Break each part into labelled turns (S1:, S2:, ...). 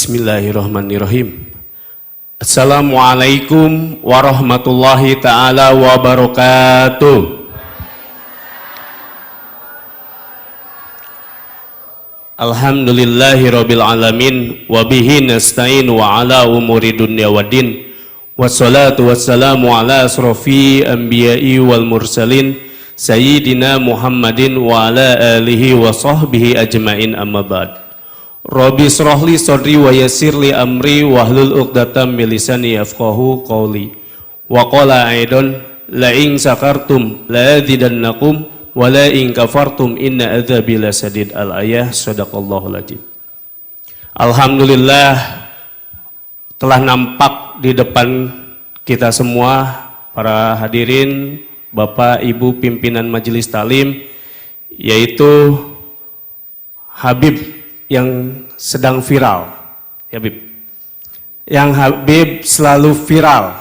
S1: Bismillahirrahmanirrahim. Assalamualaikum warahmatullahi ta'ala wabarakatuh. Alhamdulillahi rabbil alamin. Wabihi nasta'in wa ala umuri dunya waddin. Wassalatu wassalamu ala asrafi anbiya'i wal mursalin Sayyidina Muhammadin wa ala alihi wa sahbihi ajma'in, amma ba'd. Rabbi shrahli sadri wa yassirli amri wahlul 'uqdatam min lisani yafqahu qawli. Wa qala aidan la in sakartum la azidannakum wa la in kafartum inna adzabi lasadid. Al-ayah. Shadaqallahul adzim. Alhamdulillah telah nampak di depan kita semua para hadirin, Bapak Ibu pimpinan Majelis Talim, yaitu Habib yang sedang viral, ya Habib. Yang Habib selalu viral.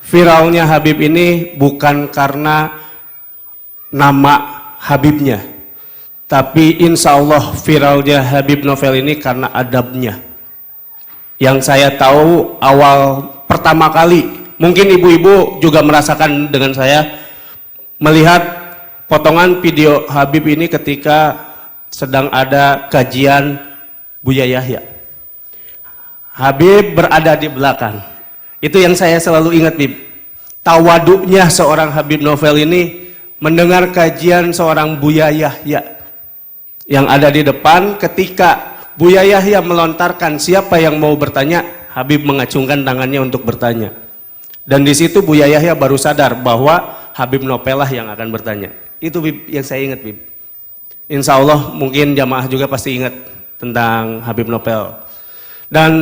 S1: Viralnya Habib ini bukan karena nama Habibnya, tapi insya Allah viralnya Habib Novel ini karena adabnya. Yang saya tahu awal pertama kali, mungkin ibu-ibu juga merasakan dengan saya, melihat potongan video Habib ini ketika sedang ada kajian Buya Yahya. Habib berada di belakang. Itu yang saya selalu ingat, Bib. Tawaduknya seorang Habib Novel ini mendengar kajian seorang Buya Yahya yang ada di depan. Ketika Buya Yahya melontarkan siapa yang mau bertanya, Habib mengacungkan tangannya untuk bertanya. Dan di situ Buya Yahya baru sadar bahwa Habib Novel lah yang akan bertanya. Itu, Bib, yang saya ingat, Bib. Insya Allah mungkin jamaah juga pasti ingat tentang Habib Novel. Dan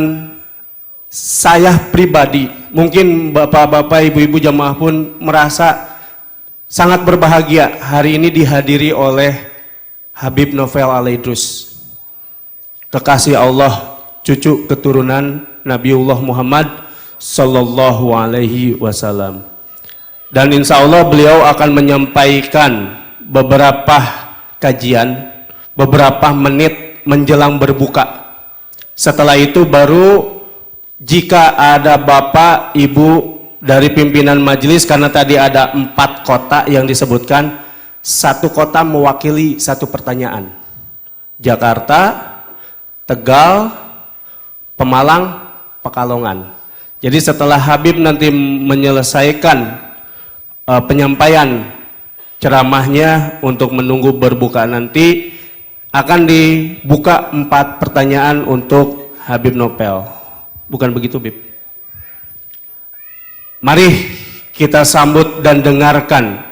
S1: saya pribadi, mungkin bapak-bapak, ibu-ibu jamaah pun merasa sangat berbahagia hari ini dihadiri oleh Habib Novel Alaidrus, kekasih Allah, cucu keturunan Nabiullah Muhammad Sallallahu Alaihi Wasallam. Dan insya Allah beliau akan menyampaikan beberapa kajian, beberapa menit menjelang berbuka. Setelah itu baru jika ada bapak ibu dari pimpinan majelis, karena tadi ada 4 kota yang disebutkan, 1 kota mewakili 1 pertanyaan. Jakarta, Tegal, Pemalang, Pekalongan. Jadi setelah Habib nanti menyelesaikan penyampaian ceramahnya untuk menunggu berbuka nanti, akan dibuka 4 pertanyaan untuk Habib Novel. Bukan begitu, Bib? Mari kita sambut dan dengarkan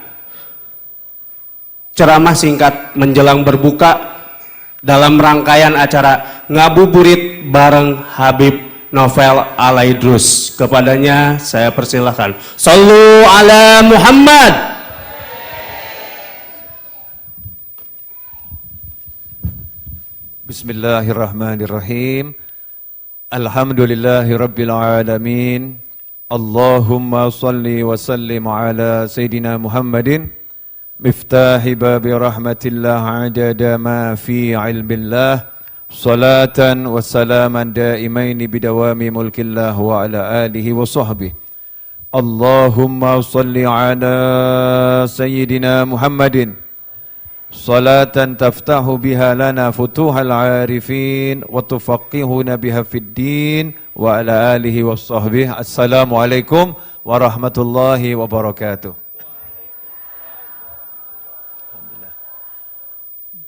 S1: ceramah singkat menjelang berbuka dalam rangkaian acara Ngabuburit bareng Habib Novel Alaidrus. Kepadanya saya persilahkan. Shallu ala Muhammad.
S2: Bismillahirrahmanirrahim. Alhamdulillahi rabbil alamin. Allahumma salli wa sallim ala Sayyidina Muhammadin miftahi babi rahmatillah adada ma fi ilmillah, salatan wa salaman daimaini bidawami mulkillah wa ala alihi wa sahbihi. Allahumma salli ala Sayyidina Muhammadin salatan taftahu biha lana futuhal arifin wa tufaqihuna biha fid din wa ala alihi wa sahbihi. Assalamualaikum warahmatullahi wabarakatuh.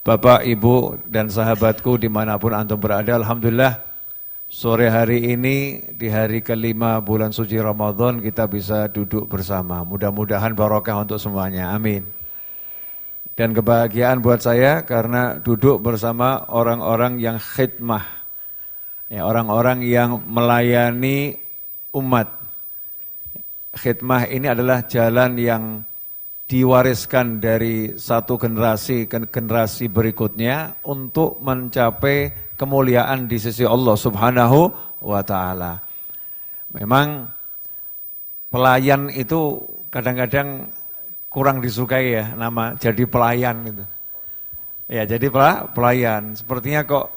S2: Bapak, Ibu, dan sahabatku dimanapun antum berada, alhamdulillah sore hari ini di hari kelima bulan suci Ramadan kita bisa duduk bersama. Mudah-mudahan barokah untuk semuanya, amin. Dan kebahagiaan buat saya karena duduk bersama orang-orang yang khidmah, ya, orang-orang yang melayani umat. Khidmah ini adalah jalan yang diwariskan dari satu generasi ke generasi berikutnya untuk mencapai kemuliaan di sisi Allah Subhanahu wa Ta'ala. Memang pelayan itu kadang-kadang kurang disukai ya, nama jadi pelayan gitu. Ya, jadi pelayan sepertinya kok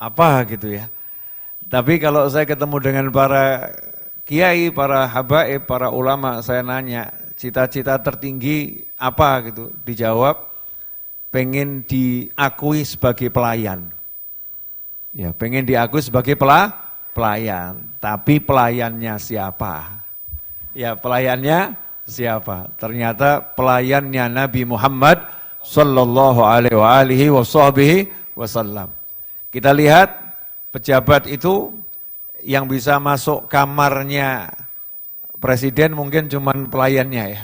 S2: apa gitu ya. Tapi kalau saya ketemu dengan para kiai, para habaib, para ulama, saya nanya, cita-cita tertinggi apa gitu? Dijawab, pengen diakui sebagai pelayan. Ya, pengen diakui sebagai pelayan. Tapi pelayannya siapa? Ya, pelayannya siapa? Ternyata pelayannya Nabi Muhammad sallallahu alaihi wasallam. Kita lihat pejabat itu yang bisa masuk kamarnya presiden mungkin cuman pelayannya ya.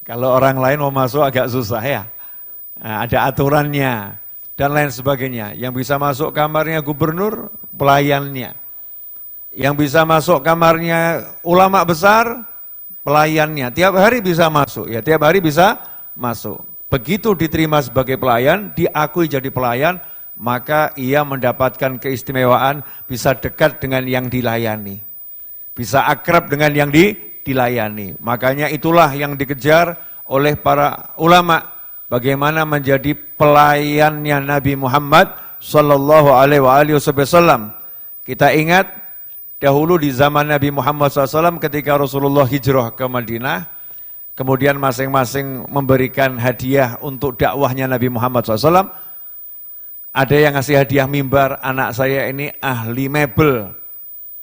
S2: Kalau orang lain mau masuk agak susah ya. Nah, ada aturannya dan lain sebagainya. Yang bisa masuk kamarnya gubernur, pelayannya. Yang bisa masuk kamarnya ulama besar, pelayannya. Tiap hari bisa masuk, ya tiap hari bisa masuk. Begitu diterima sebagai pelayan, diakui jadi pelayan, maka ia mendapatkan keistimewaan, bisa dekat dengan yang dilayani. Bisa akrab dengan yang dilayani. Makanya itulah yang dikejar oleh para ulama. Bagaimana menjadi pelayannya Nabi Muhammad sallallahu alaihi wasallam. Kita ingat dahulu di zaman Nabi Muhammad SAW ketika Rasulullah hijrah ke Madinah, kemudian masing-masing memberikan hadiah untuk dakwahnya Nabi Muhammad SAW. Ada yang ngasih hadiah mimbar, anak saya ini ahli mebel.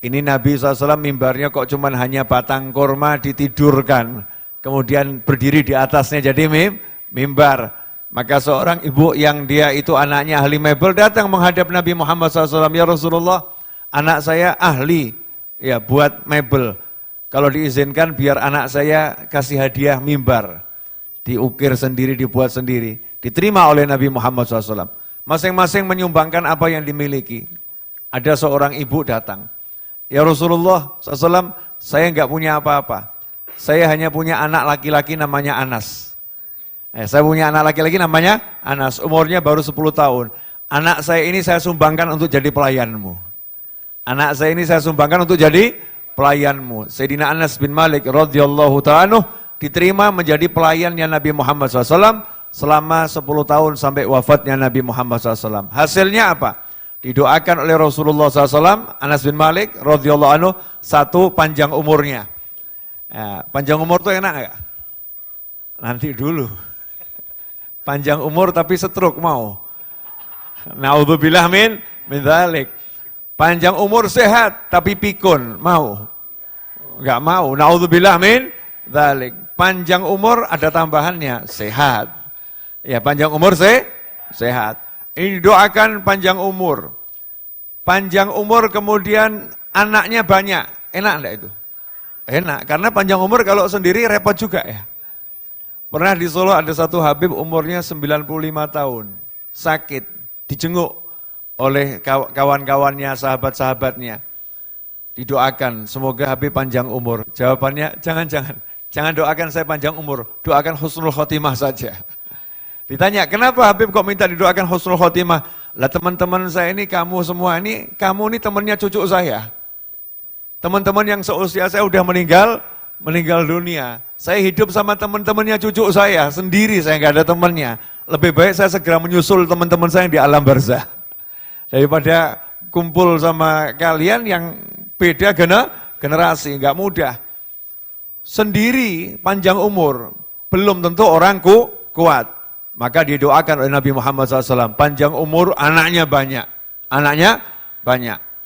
S2: Ini Nabi SAW mimbarnya kok cuman hanya batang korma ditidurkan, kemudian berdiri di atasnya jadi mimbar. Maka seorang ibu yang dia itu anaknya ahli mebel datang menghadap Nabi Muhammad SAW, ya Rasulullah, anak saya ahli ya buat mebel. Kalau diizinkan biar anak saya kasih hadiah mimbar. Diukir sendiri, dibuat sendiri. Diterima oleh Nabi Muhammad SAW. Masing-masing menyumbangkan apa yang dimiliki. Ada seorang ibu datang. Ya Rasulullah SAW, saya enggak punya apa-apa. Saya hanya punya anak laki-laki namanya Anas. Saya punya anak laki-laki namanya Anas. Umurnya baru 10 tahun. Anak saya ini saya sumbangkan untuk jadi pelayanmu. Anak saya ini saya sumbangkan untuk jadi pelayanmu. Sayyidina Anas bin Malik radhiyallahu ta'ala anhu diterima menjadi pelayannya Nabi Muhammad SAW selama 10 tahun sampai wafatnya Nabi Muhammad SAW. Hasilnya apa? Didoakan oleh Rasulullah SAW, Anas bin Malik radhiyallahu anhu, satu, panjang umurnya. Ya, panjang umur tuh enak gak? Nanti dulu. Panjang umur tapi stroke mau. Naudzubillah min dzalik. Panjang umur sehat tapi pikun, mau? Enggak mau. Naudzubillah min dzalik. Panjang umur ada tambahannya, sehat. Ya, panjang umur sehat. Ini doakan panjang umur. Panjang umur kemudian anaknya banyak. Enak enggak itu? Enak, karena panjang umur kalau sendiri repot juga ya. Pernah di Solo ada satu Habib umurnya 95 tahun. Sakit, dijenguk oleh kawan-kawannya, sahabat-sahabatnya. Didoakan, semoga Habib panjang umur. Jawabannya, jangan doakan saya panjang umur, doakan husnul khotimah saja. Ditanya, kenapa Habib kok minta didoakan husnul khotimah? Lah teman-teman saya ini, kamu semua ini, kamu ini temannya cucu saya. Teman-teman yang seusia saya udah meninggal dunia. Saya hidup sama teman-temannya cucu saya, sendiri saya nggak ada temannya. Lebih baik saya segera menyusul teman-teman saya yang di alam barzah. Daripada kumpul sama kalian yang beda generasi, nggak mudah. Sendiri panjang umur, belum tentu orang kuat. Maka didoakan oleh Nabi Muhammad SAW, panjang umur, anaknya banyak.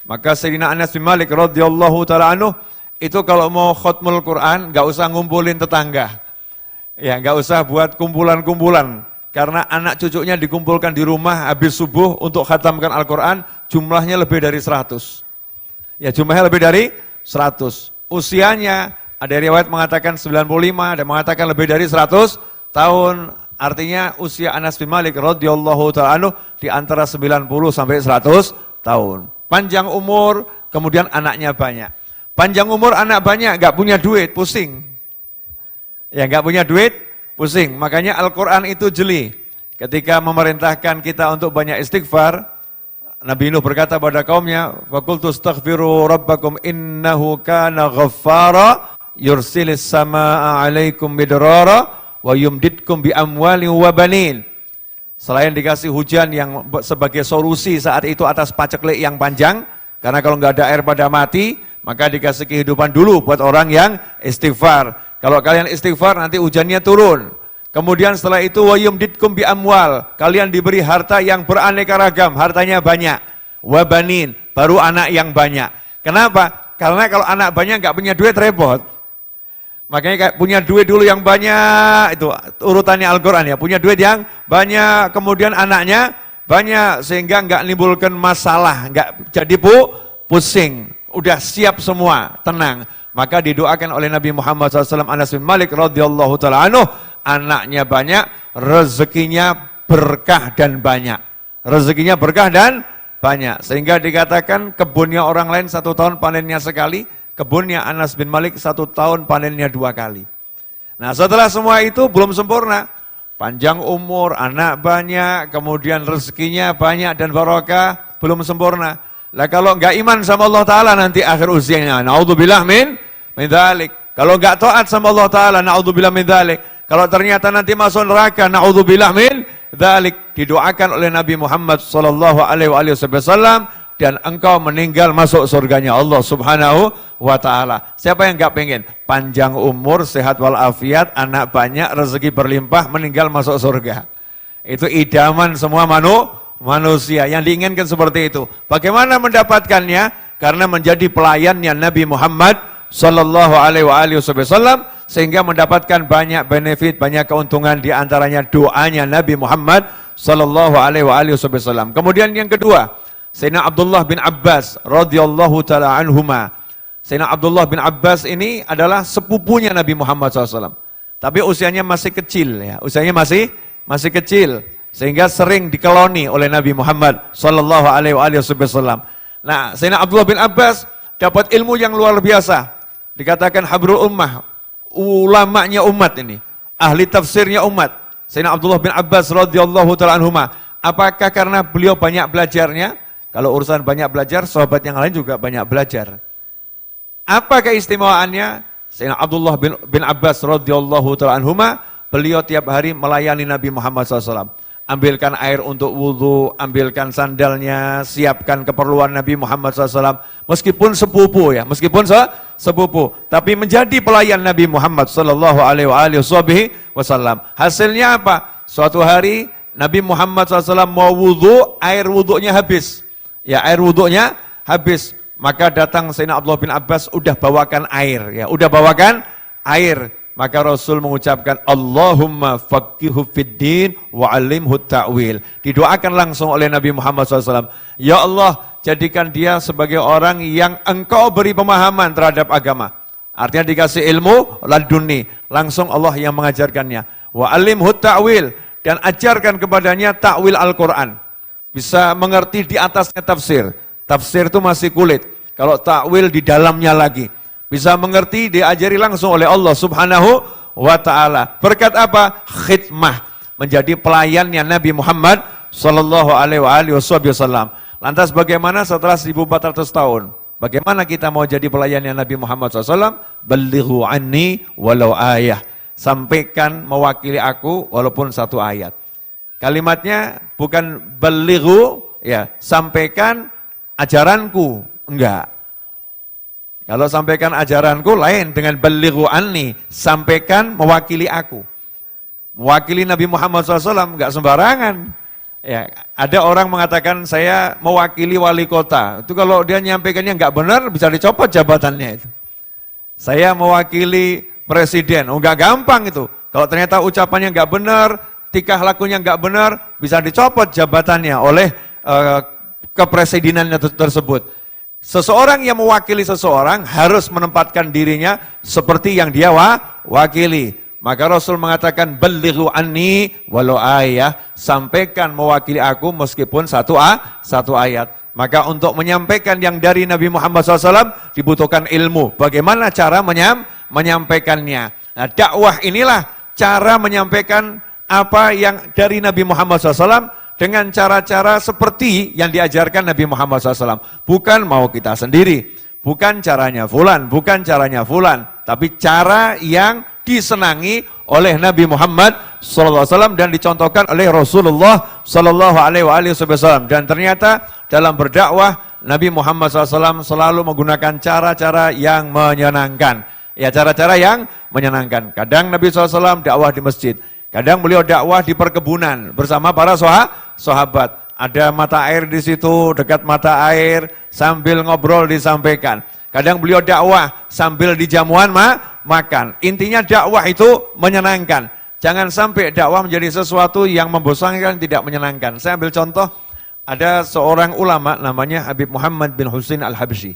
S2: Maka Sayyidina Anas bin Malik radhiyallahu ta'ala anhu, itu kalau mau khutmul Quran, nggak usah ngumpulin tetangga. Ya, nggak usah buat kumpulan-kumpulan. Karena anak cucunya dikumpulkan di rumah habis subuh untuk khatamkan Al-Quran, jumlahnya lebih dari 100. Ya, jumlahnya lebih dari 100. Usianya, ada riwayat mengatakan 95, ada mengatakan lebih dari 100 tahun. Artinya usia Anas bin Malik radhiyallahu ta'ala anhu di antara 90 sampai 100 tahun. Panjang umur, kemudian anaknya banyak. Panjang umur, anak banyak, gak punya duit, pusing. Ya, gak punya duit, pusing. Makanya Al-Quran itu jeli. Ketika memerintahkan kita untuk banyak istighfar, Nabi Nuh berkata pada kaumnya, "Faqultu astaghfiru rabbakum innahu kana ghaffara yursilis samaa'a 'alaikum midrara wa yumditkum bi amwalin wa banin." Selain dikasih hujan yang sebagai solusi saat itu atas paceklik yang panjang, Karena kalau nggak ada air pada mati, maka dikasih kehidupan dulu buat orang yang istighfar. Kalau kalian istighfar nanti hujannya turun. Kemudian setelah itu wa yumditkum bi amwal, kalian diberi harta yang beraneka ragam, hartanya banyak. Wa banin, baru anak yang banyak. Kenapa? Karena kalau anak banyak nggak punya duit repot. Makanya kayak punya duit dulu yang banyak, itu urutannya Al-Qur'an ya, punya duit yang banyak, kemudian anaknya banyak sehingga nggak menimbulkan masalah, nggak jadi pusing, udah siap semua, tenang. Maka didoakan oleh Nabi Muhammad SAW, Anas bin Malik radhiyallahu taala anhu, anaknya banyak, rezekinya berkah dan banyak. Rezekinya berkah dan banyak. Sehingga dikatakan kebunnya orang lain 1 tahun panennya sekali, kebunnya Anas bin Malik 1 tahun panennya 2 kali. Nah setelah semua itu belum sempurna. Panjang umur, anak banyak, kemudian rezekinya banyak dan barokah, belum sempurna. Lah kalau enggak iman sama Allah Ta'ala nanti akhir usianya, na'udzubillah min dzalik. Kalau enggak taat sama Allah Ta'ala, na'udzubillah min dzalik. Kalau ternyata nanti masuk neraka, na'udzubillah min dzalik. Didoakan oleh Nabi Muhammad sallallahu alaihi wasallam, dan engkau meninggal masuk surganya Allah Subhanahu wa Ta'ala. Siapa yang enggak pengen? Panjang umur, sehat walafiat, anak banyak, rezeki berlimpah, meninggal masuk surga. Itu idaman semua manusia yang diinginkan seperti itu. Bagaimana mendapatkannya? Karena menjadi pelayannya Nabi Muhammad sallallahu alaihi wasallam, sehingga mendapatkan banyak benefit, banyak keuntungan, di antaranya doanya Nabi Muhammad sallallahu alaihi wasallam. Kemudian yang kedua, Sayyidina Abdullah bin Abbas radhiyallahu taala anhuma. Sayyidina Abdullah bin Abbas ini adalah sepupunya Nabi Muhammad SAW. Tapi usianya masih kecil ya, usianya masih kecil, sehingga sering dikeloni oleh Nabi Muhammad sallallahu alaihi wasallam. Nah, Sayyidina Abdullah bin Abbas dapat ilmu yang luar biasa. Dikatakan habrul ummah, ulamanya umat ini, ahli tafsirnya umat. Sayyidina Abdullah bin Abbas radhiyallahu taala anhuma. Apakah karena beliau banyak belajarnya? Kalau urusan banyak belajar, sahabat yang lain juga banyak belajar. Apa keistimewaannya? Sayyidina Abdullah bin Abbas radhiyallahu taala anhuma, beliau tiap hari melayani Nabi Muhammad SAW. Ambilkan air untuk wudhu, ambilkan sandalnya, siapkan keperluan Nabi Muhammad SAW. Meskipun sepupu ya, meskipun sepupu, tapi menjadi pelayan Nabi Muhammad sallallahu alaihi wasallam. Hasilnya apa? Suatu hari Nabi Muhammad SAW mau wudhu, air wudhunya habis. Ya, air wudhunya habis. Maka datang Sayyidina Abdullah bin Abbas, udah bawakan air. Ya, udah bawakan air. Maka Rasul mengucapkan, Allahumma faqihu fid din wa alimhu ta'wil. Didoakan langsung oleh Nabi Muhammad SAW. Ya Allah, jadikan dia sebagai orang yang engkau beri pemahaman terhadap agama. Artinya dikasih ilmu laduni. Langsung Allah yang mengajarkannya. Wa alimhu ta'wil. Dan ajarkan kepadanya ta'wil Al-Quran. Bisa mengerti di atasnya tafsir. Tafsir itu masih kulit. Kalau ta'wil di dalamnya lagi. Bisa mengerti, diajari langsung oleh Allah Subhanahu wa Ta'ala. Berkat apa? Khidmah. Menjadi pelayannya Nabi Muhammad sallallahu alaihi wasallam. Lantas bagaimana setelah 1400 tahun? Bagaimana kita mau jadi pelayannya Nabi Muhammad SAW? Balighu anni walau ayah. Sampaikan mewakili aku walaupun 1 ayat. Kalimatnya bukan balighu, ya, sampaikan ajaranku, enggak. Kalau sampaikan ajaranku lain dengan balighu anni, sampaikan mewakili aku. Mewakili Nabi Muhammad SAW enggak sembarangan. Ya, ada orang mengatakan saya mewakili wali kota. Itu kalau dia nyampaikannya enggak benar bisa dicopot jabatannya itu. Saya mewakili presiden, enggak gampang itu. Kalau ternyata ucapannya enggak benar, tingkah lakunya enggak benar, bisa dicopot jabatannya oleh kepresidenannya tersebut. Seseorang yang mewakili seseorang harus menempatkan dirinya seperti yang dia wakili. Maka Rasul mengatakan balighu anni walau ayah, sampaikan mewakili aku meskipun 1 ayat. Maka untuk menyampaikan yang dari Nabi Muhammad SAW dibutuhkan ilmu. Bagaimana cara menyampaikannya? Nah, dakwah inilah cara menyampaikan apa yang dari Nabi Muhammad SAW dengan cara-cara seperti yang diajarkan Nabi Muhammad SAW. Bukan mau kita sendiri, bukan caranya fulan, tapi cara yang disenangi oleh Nabi Muhammad SAW dan dicontohkan oleh Rasulullah SAW. Dan ternyata dalam berdakwah Nabi Muhammad SAW selalu menggunakan cara-cara yang menyenangkan. Ya, cara-cara yang menyenangkan. Kadang Nabi SAW dakwah di masjid, kadang beliau dakwah di perkebunan bersama para sahabat. Ada mata air di situ, dekat mata air, sambil ngobrol disampaikan. Kadang beliau dakwah sambil di jamuan makan. Intinya dakwah itu menyenangkan. Jangan sampai dakwah menjadi sesuatu yang membosankan, tidak menyenangkan. Saya ambil contoh, ada seorang ulama namanya Habib Muhammad bin Husain Al-Habsyi.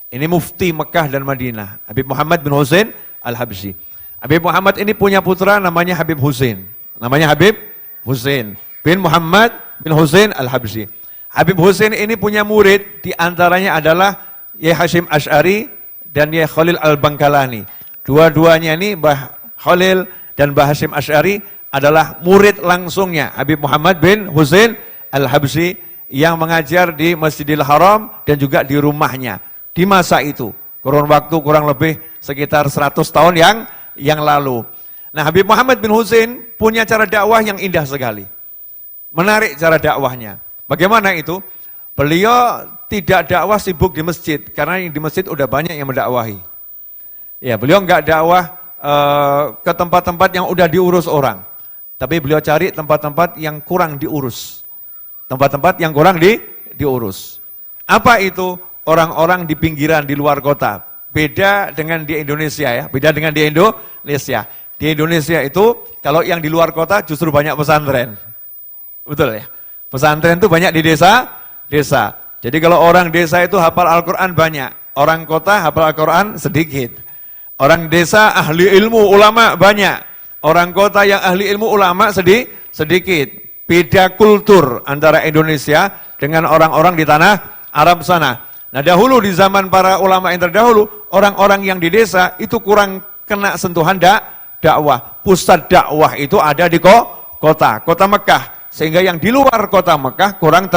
S2: Ini mufti Mekah dan Madinah. Habib Muhammad bin Husain Al-Habsyi. Habib Muhammad ini punya putra namanya Habib Husain. Namanya Habib Husain bin Muhammad bin Husain Al-Habsyi. Habib Husain ini punya murid, di antaranya adalah Yai Hashim Asy'ari dan Yai Khalil Al-Bangkalani. Dua-duanya ini Mbah Khalil dan Mbah Hashim Asy'ari adalah murid langsungnya Habib Muhammad bin Husain Al-Habsyi yang mengajar di Masjidil Haram dan juga di rumahnya. Di masa itu, kurun waktu kurang lebih sekitar 100 tahun yang lalu. Nah, Habib Muhammad bin Husain punya cara dakwah yang indah sekali. Menarik cara dakwahnya. Bagaimana itu? Beliau tidak dakwah sibuk di masjid, karena di masjid udah banyak yang mendakwahi. Ya, beliau enggak dakwah ke tempat-tempat yang udah diurus orang. Tapi beliau cari tempat-tempat yang kurang diurus. Tempat-tempat yang kurang diurus. Apa itu? Orang-orang di pinggiran, di luar kota. Beda dengan di Indonesia ya, beda dengan di Indonesia. Di Indonesia itu, kalau yang di luar kota justru banyak pesantren. Betul ya? Pesantren itu banyak di desa. Jadi kalau orang desa itu hafal Al-Quran banyak, orang kota hafal Al-Quran sedikit. Orang desa ahli ilmu, ulama banyak. Orang kota yang ahli ilmu, ulama sedikit. Beda kultur antara Indonesia dengan orang-orang di tanah Arab sana. Nah, dahulu di zaman para ulama yang terdahulu, orang-orang yang di desa itu kurang kena sentuhan dakwah. Pusat dakwah itu ada di kota Mekah. Sehingga yang di luar kota Mekah kurang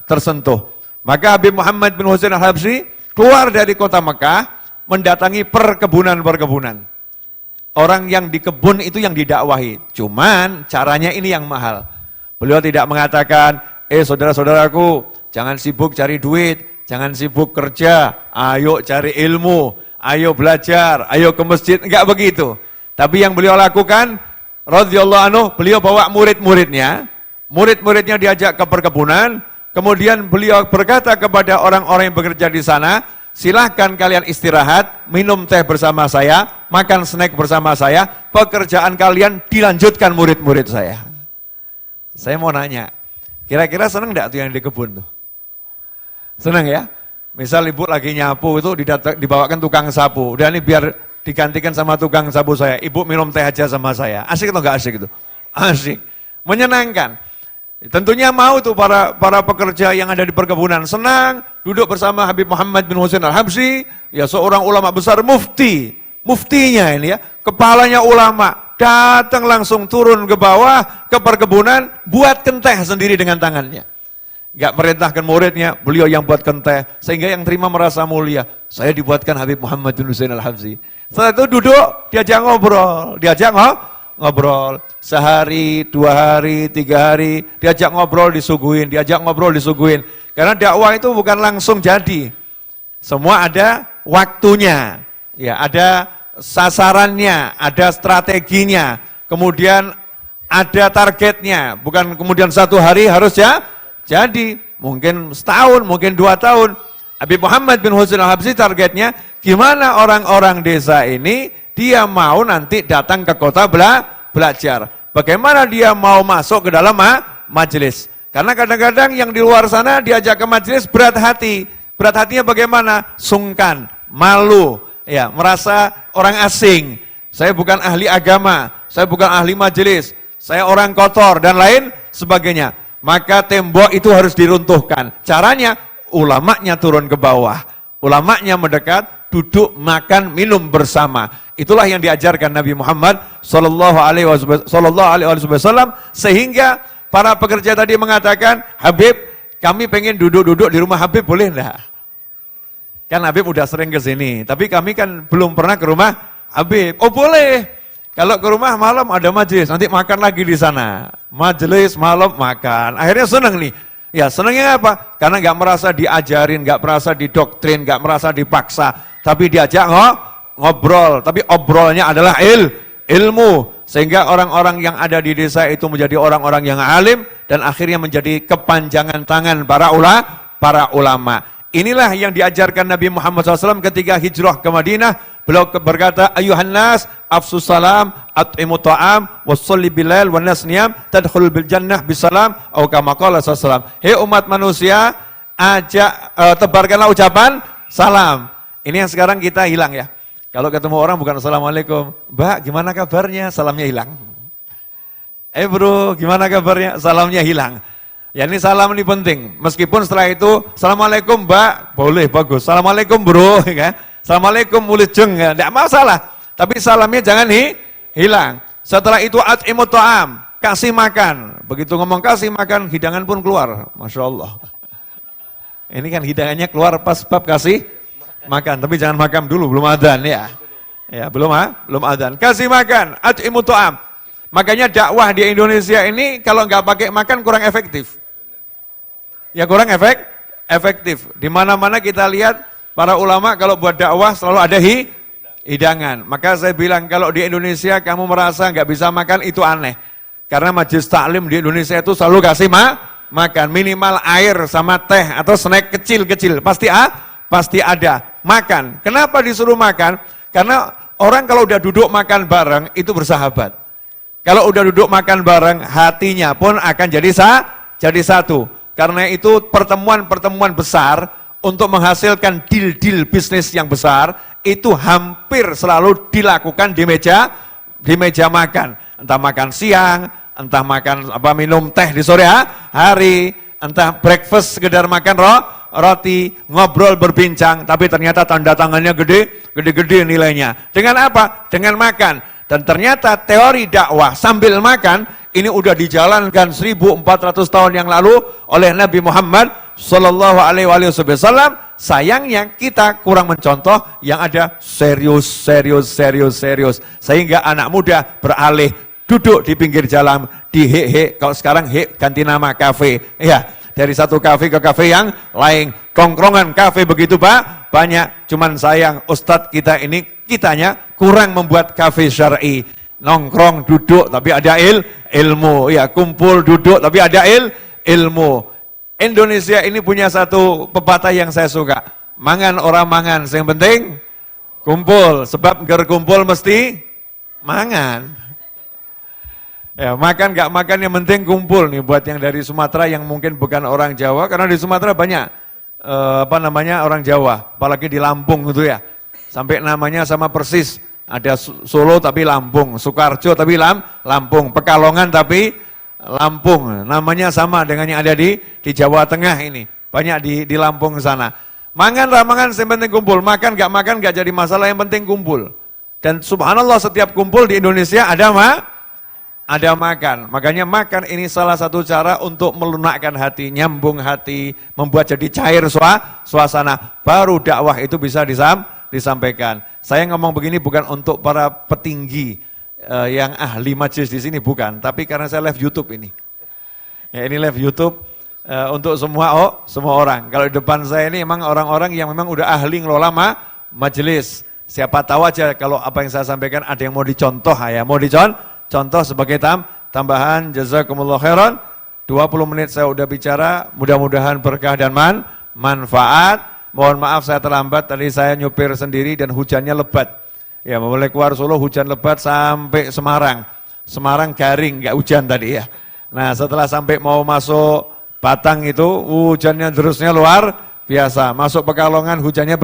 S2: tersentuh. Maka Habib Muhammad bin Husain Al-Habsyi keluar dari kota Mekah, mendatangi perkebunan-perkebunan. Orang yang di kebun itu yang didakwahi. Cuman caranya ini yang mahal. Beliau tidak mengatakan, saudara-saudaraku, jangan sibuk cari duit, jangan sibuk kerja, ayo cari ilmu, ayo belajar, ayo ke masjid, enggak begitu. Tapi yang beliau lakukan, radhiyallahu anhu, beliau bawa murid-muridnya diajak ke perkebunan, kemudian beliau berkata kepada orang-orang yang bekerja di sana, silahkan kalian istirahat, minum teh bersama saya, makan snack bersama saya, pekerjaan kalian dilanjutkan murid-murid saya. Saya mau nanya, kira-kira seneng enggak tuh yang di kebun tuh? Seneng ya? Misal ibu lagi nyapu itu dibawakan tukang sapu, udah ini biar digantikan sama tukang sapu saya, ibu minum teh aja sama saya. Asik atau enggak asik itu? Asik, menyenangkan. Tentunya mau tuh para pekerja yang ada di perkebunan senang duduk bersama Habib Muhammad bin Husain Al-Habsyi, ya seorang ulama besar, muftinya ini ya, kepalanya ulama, datang langsung turun ke bawah ke perkebunan, buat kenteh sendiri dengan tangannya. Enggak perintahkan muridnya, beliau yang buat kenteh, sehingga yang terima merasa mulia. Saya dibuatkan Habib Muhammad bin Husain Al-Habsyi. Setelah itu duduk, diajak ngobrol, sehari, 2 hari, 3 hari, diajak ngobrol disuguhin. Karena dakwah itu bukan langsung jadi. Semua ada waktunya, ya ada sasarannya, ada strateginya, kemudian ada targetnya, bukan kemudian 1 hari harus jadi, mungkin setahun, mungkin 2 tahun. Habib Muhammad bin Husain Al-Habsyi targetnya, gimana orang-orang desa ini, dia mau nanti datang ke kota belajar. Bagaimana dia mau masuk ke dalam majelis. Karena kadang-kadang yang di luar sana diajak ke majelis berat hati. Berat hatinya bagaimana? Sungkan, malu, ya merasa orang asing. Saya bukan ahli agama, saya bukan ahli majelis, saya orang kotor dan lain sebagainya. Maka tembok itu harus diruntuhkan. Caranya ulamanya turun ke bawah, ulamanya mendekat, duduk, makan, minum bersama. Itulah yang diajarkan Nabi Muhammad sallallahu alaihi wasallam, sehingga para pekerja tadi mengatakan, Habib, kami pengen duduk-duduk di rumah Habib, boleh enggak? Kan Habib udah sering ke sini, tapi kami kan belum pernah ke rumah Habib. Oh boleh, kalau ke rumah malam ada majelis, nanti makan lagi di sana. Majelis malam makan, akhirnya senang nih. Ya senangnya apa? Karena nggak merasa diajarin, nggak merasa didoktrin, nggak merasa dipaksa, tapi diajak ngobrol, tapi obrolnya adalah ilmu. Sehingga orang-orang yang ada di desa itu menjadi orang-orang yang alim dan akhirnya menjadi kepanjangan tangan para ulama. Inilah yang diajarkan Nabi Muhammad SAW ketika hijrah ke Madinah. Beliau berkata, ayuhan nas, afsus salam, at'imu ta'am, wassalli bilal, wa nas niyam, tadkhul bil jannah bisalam, atau kama qala sallallahu. Hei umat manusia, tebarkanlah ucapan salam. Ini yang sekarang kita hilang ya. Kalau ketemu orang bukan assalamualaikum, Mbak gimana kabarnya? Salamnya hilang. Bro, gimana kabarnya? Salamnya hilang. Ya ini salam ini penting. Meskipun setelah itu, assalamualaikum Mbak, boleh bagus. Assalamualaikum bro, kan? Assalamualaikum mulejeng, tidak masalah. Tapi salamnya jangan hilang. Setelah itu at'imu ta'am, kasih makan. Begitu ngomong kasih makan, hidangan pun keluar. Masya Allah. Ini kan hidangannya keluar pas bab kasih makan. Tapi jangan makan dulu, belum adzan ya. Ya belum adzan. Kasih makan, at'imu ta'am. Makanya dakwah di Indonesia ini kalau nggak pakai makan kurang efektif. Ya kurang efektif. Di mana-mana kita lihat para ulama kalau buat dakwah selalu ada hidangan. Maka saya bilang kalau di Indonesia kamu merasa nggak bisa makan itu aneh. Karena majelis taklim di Indonesia itu selalu kasih makan. Minimal air sama teh atau snack kecil-kecil. Pasti ada. Makan. Kenapa disuruh makan? Karena orang kalau udah duduk makan bareng itu bersahabat. Kalau udah duduk makan bareng hatinya pun akan jadi satu. Karena itu pertemuan-pertemuan besar untuk menghasilkan deal-deal bisnis yang besar itu hampir selalu dilakukan di meja makan. Entah makan siang, entah makan minum teh di sore hari, entah breakfast sekedar makan roti, ngobrol berbincang, tapi ternyata tanda tangannya gede-gede nilainya. Dengan apa? Dengan makan. Dan ternyata teori dakwah sambil makan ini udah dijalankan 1400 tahun yang lalu oleh Nabi Muhammad Sallallahu Alaihi Wasallam. Sayangnya kita kurang mencontoh yang ada serius. Sehingga anak muda beralih duduk di pinggir jalan di kalau sekarang ganti nama kafe. Ya, dari satu kafe ke kafe yang lain. Tongkrongan kafe begitu Pak, banyak. Cuman sayang Ustadz kitanya kurang membuat kafe syar'i. Nongkrong duduk tapi ada ilmu. Ya, kumpul duduk tapi ada ilmu. Indonesia ini punya satu pepatah yang saya suka. Mangan orang mangan, yang penting kumpul. Sebab kumpul mesti mangan. Ya, makan gak makan yang penting kumpul nih buat yang dari Sumatera yang mungkin bukan orang Jawa. Karena di Sumatera banyak orang Jawa, apalagi di Lampung gitu ya. Sampai namanya sama persis. Ada Solo tapi Lampung, Sukarjo tapi Lampung, Pekalongan tapi Lampung, namanya sama dengan yang ada di Jawa Tengah ini, banyak di Lampung sana. Mangan ramangan yang penting kumpul, makan gak jadi masalah, yang penting kumpul. Dan subhanallah setiap kumpul di Indonesia ada makan. Makanya makan ini salah satu cara untuk melunakkan hati, nyambung hati, membuat jadi cair suasana. Baru dakwah itu bisa disampaikan. Saya ngomong begini bukan untuk para petinggi yang ahli majelis di sini, bukan, tapi karena saya live YouTube ini. Ya, ini live YouTube untuk semua orang. Kalau di depan saya ini memang orang-orang yang memang udah ahli ngelola majelis. Siapa tahu aja kalau apa yang saya sampaikan ada yang mau dicontoh ya, mau dicontoh sebagai tambahan. Jazakumullah khairan. 20 menit saya udah bicara, mudah-mudahan berkah dan manfaat. Mohon maaf saya terlambat, tadi saya nyupir sendiri dan hujannya lebat. Ya, mulai keluar Solo hujan lebat sampai Semarang. Semarang garing, nggak hujan tadi ya. Nah, setelah sampai mau masuk Batang itu hujannya terusnya luar biasa. Masuk Pekalongan hujannya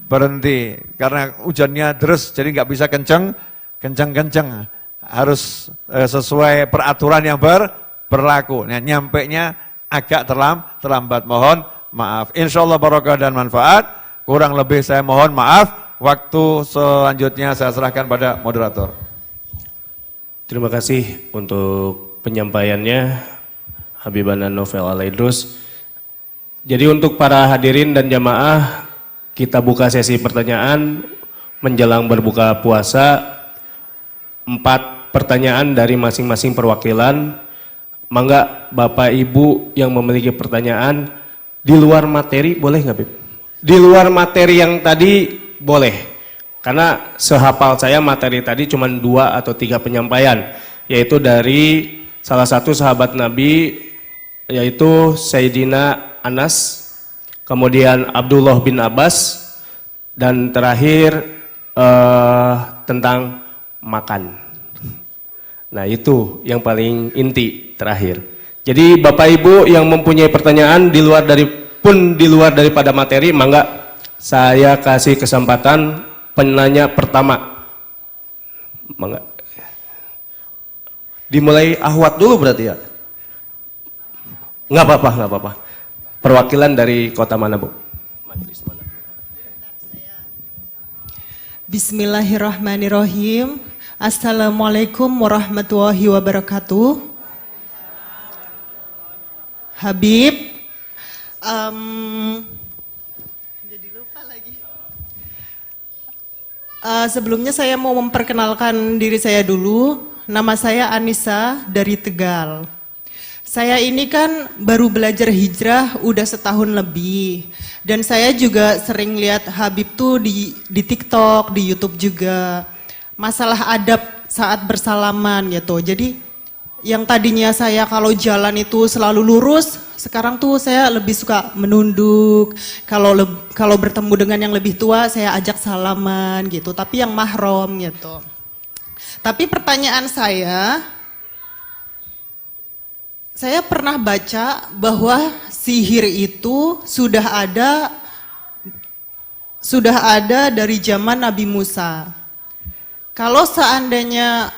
S2: berhenti karena hujannya deres, jadi nggak bisa kenceng. Harus sesuai peraturan yang berlaku. Nah, nyampainya agak terlambat. Mohon maaf. Insya Allah barokah dan manfaat. Kurang lebih saya mohon maaf. Waktu selanjutnya saya serahkan pada moderator.
S1: Terima kasih untuk penyampaiannya Habibana Novel Alaidrus. Jadi untuk para hadirin dan jamaah, kita buka sesi pertanyaan menjelang berbuka puasa. 4 pertanyaan dari masing-masing perwakilan. Mangga Bapak Ibu yang memiliki pertanyaan di luar materi boleh nggak Bib? Di luar materi yang tadi boleh, karena sehafal saya materi tadi cuma 2 atau 3 penyampaian, yaitu dari salah satu sahabat Nabi, yaitu Sayyidina Anas, kemudian Abdullah bin Abbas, dan terakhir tentang makan. Nah itu yang paling inti terakhir. Jadi Bapak Ibu yang mempunyai pertanyaan di luar daripada materi, mangga saya kasih kesempatan penanya pertama. Mangga. Dimulai Ahwat dulu berarti ya? Nggak apa-apa. Perwakilan dari kota mana Bu?
S3: Bismillahirrahmanirrahim. Assalamualaikum warahmatullahi wabarakatuh. Habib, jadi lupa lagi. Sebelumnya saya mau memperkenalkan diri saya dulu. Nama saya Anissa dari Tegal. Saya ini kan baru belajar hijrah udah setahun lebih. Dan saya juga sering lihat Habib tuh di TikTok, di YouTube juga. Masalah adab saat bersalaman gitu. Jadi yang tadinya saya kalau jalan itu selalu lurus, sekarang tuh saya lebih suka menunduk. Kalau bertemu dengan yang lebih tua saya ajak salaman gitu, tapi yang mahram gitu. Tapi pertanyaan saya pernah baca bahwa sihir itu sudah ada dari zaman Nabi Musa. Kalau seandainya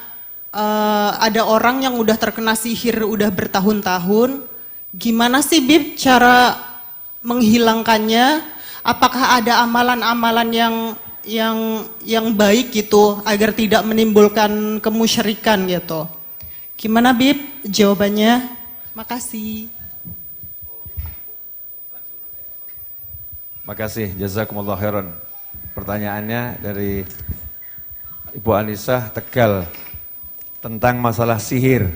S3: ada orang yang udah terkena sihir udah bertahun-tahun, gimana sih Bib cara menghilangkannya? Apakah ada amalan-amalan yang baik gitu agar tidak menimbulkan kemusyrikan gitu? Gimana Bib jawabannya? Makasih.
S2: Makasih, jazakumullah khairan. Pertanyaannya dari Ibu Anissa Tegal tentang masalah sihir.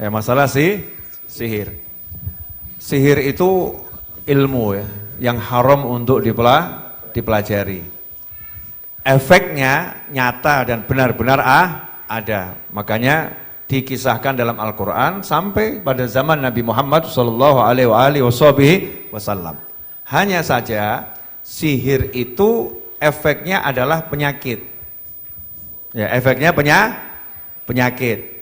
S2: Masalah sihir. Sihir itu ilmu ya, yang haram untuk dipelajari. Efeknya nyata dan benar-benar ada. Makanya dikisahkan dalam Al-Quran sampai pada zaman Nabi Muhammad SAW. Hanya saja sihir itu efeknya adalah penyakit. Ya, efeknya penyakit.